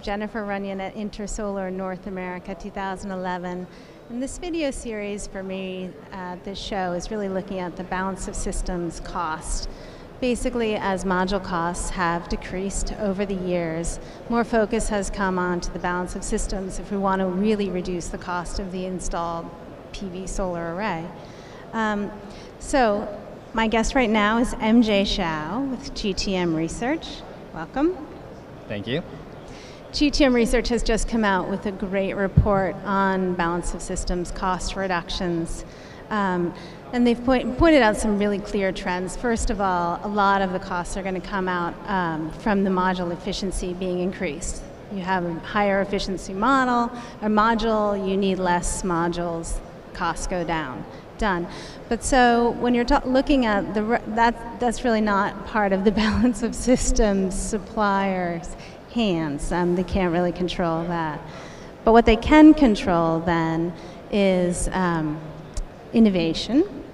Jennifer Runyon at Intersolar North America 2011. And this video series for me, this show, is really looking at the balance of systems cost. Basically, as module costs have decreased over the years, more focus has come on to the balance of systems if we want to really reduce the cost of the installed PV solar array. So my guest right now is MJ Shaio with GTM Research. Welcome. Thank you. GTM Research has just come out with a great report on balance of systems cost reductions. And they've pointed out some really clear trends. First of all, a lot of the costs are going to come out from the module efficiency being increased. You have a higher efficiency module, you need less modules, costs go down. Done. But so when you're looking at that's really not part of the balance of systems suppliers' hands. They can't really control that. But what they can control then is innovation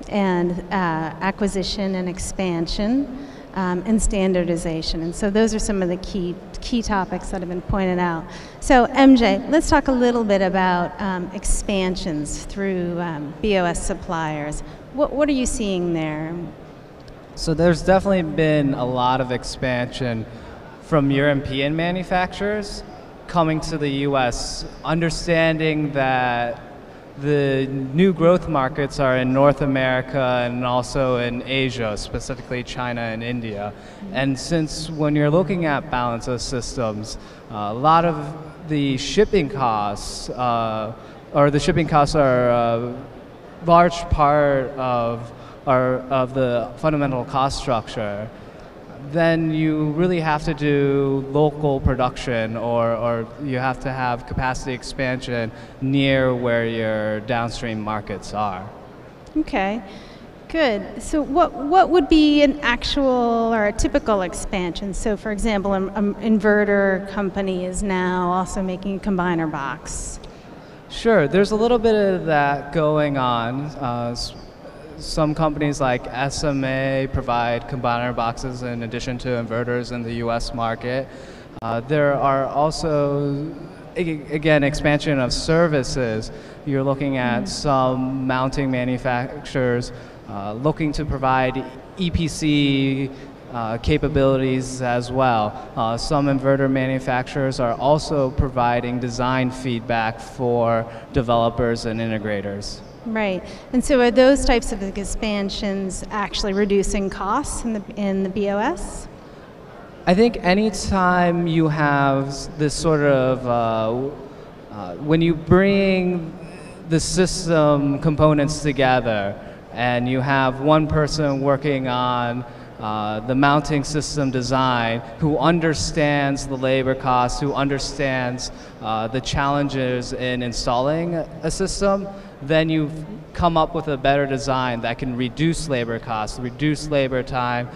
and acquisition and expansion and standardization. And so those are some of the key topics that have been pointed out. So MJ, let's talk a little bit about expansions through BOS suppliers. What are you seeing there? So there's definitely been a lot of expansion from European manufacturers coming to the US, understanding that the new growth markets are in North America and also in Asia, specifically China and India. And since when you're looking at balance of systems, a lot of the shipping costs, are a large part of the fundamental cost structure, then you really have to do local production or you have to have capacity expansion near where your downstream markets are. Okay, good. So what would be an actual or a typical expansion? So for example, an inverter company is now also making a combiner box. Sure, there's a little bit of that going on. Some companies like SMA provide combiner boxes in addition to inverters in the US market. There are also, again, expansion of services. You're looking at some mounting manufacturers looking to provide EPC capabilities as well. Some inverter manufacturers are also providing design feedback for developers and integrators. Right, and so are those types of expansions actually reducing costs in the BOS? I think anytime you have this sort of, when you bring the system components together and you have one person working on the mounting system design who understands the labor costs, who understands the challenges in installing a system, then you come up with a better design that can reduce labor costs, reduce labor time,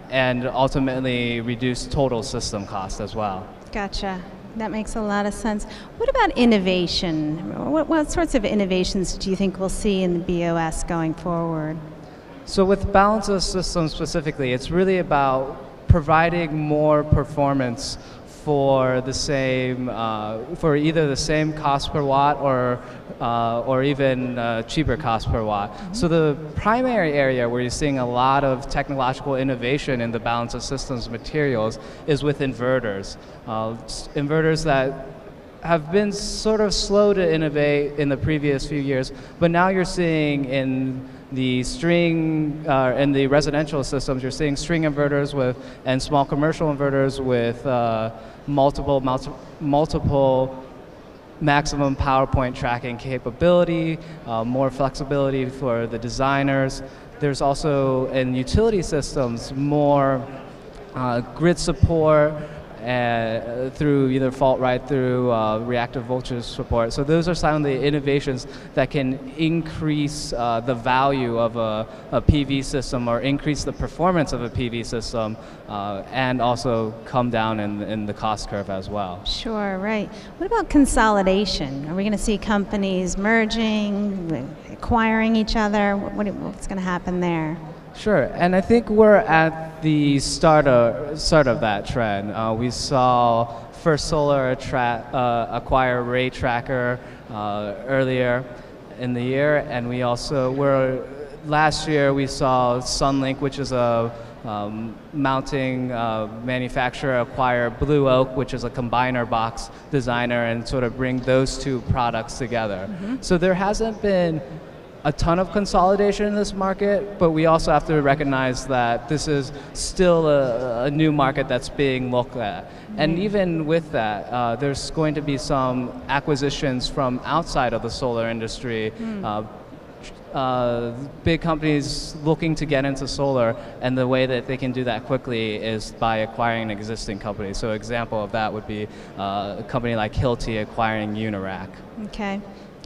and ultimately reduce total system cost as well. Gotcha. That makes a lot of sense. What about innovation? What sorts of innovations do you think we'll see in the BOS going forward? So with balance of systems specifically, it's really about providing more performance for the same, for either the same cost per watt or even cheaper cost per watt. So the primary area where you're seeing a lot of technological innovation in the balance of systems materials is with inverters. Inverters that have been sort of slow to innovate in the previous few years, but now you're seeing in the in the residential systems, you're seeing string inverters and small commercial inverters with multiple maximum power point tracking capability, more flexibility for the designers. There's also in utility systems more grid support through either fault right through reactive voltage support. So those are some of the innovations that can increase the value of a PV system or increase the performance of a PV system and also come down in the cost curve as well. Sure, right. What about consolidation? Are we going to see companies merging, acquiring each other? What's going to happen there? Sure, and I think we're at the start of that trend. We saw First Solar acquire Ray Tracker earlier in the year, and we also last year we saw Sunlink, which is a mounting manufacturer, acquire Blue Oak, which is a combiner box designer, and sort of bring those two products together. So there hasn't been a ton of consolidation in this market, but we also have to recognize that this is still a new market that's being looked at. And even with that, there's going to be some acquisitions from outside of the solar industry. Big companies looking to get into solar, and the way that they can do that quickly is by acquiring an existing company. So an example of that would be a company like Hilti acquiring Unirac. Okay,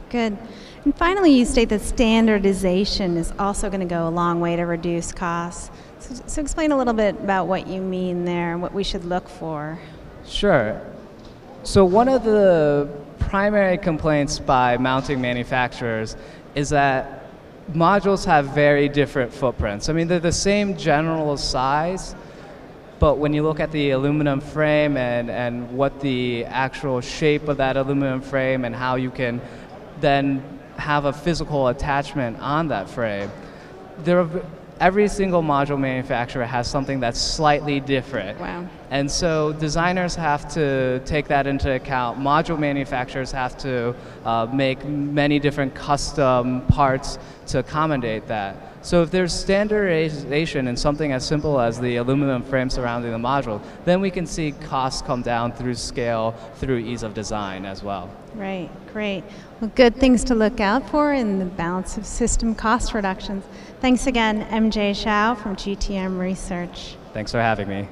good. And finally, you state that standardization is also going to go a long way to reduce costs. So explain a little bit about what you mean there and what we should look for. Sure. So one of the primary complaints by mounting manufacturers is that modules have very different footprints. I mean, they're the same general size, but when you look at the aluminum frame and what the actual shape of that aluminum frame and how you can then have a physical attachment on that frame, every single module manufacturer has something that's slightly different. Wow. And so designers have to take that into account. Module manufacturers have to make many different custom parts to accommodate that. So if there's standardization in something as simple as the aluminum frame surrounding the module, then we can see costs come down through scale, through ease of design as well. Right, great. Well, good things to look out for in the balance of system cost reductions. Thanks again, MJ Shaio from GTM Research. Thanks for having me.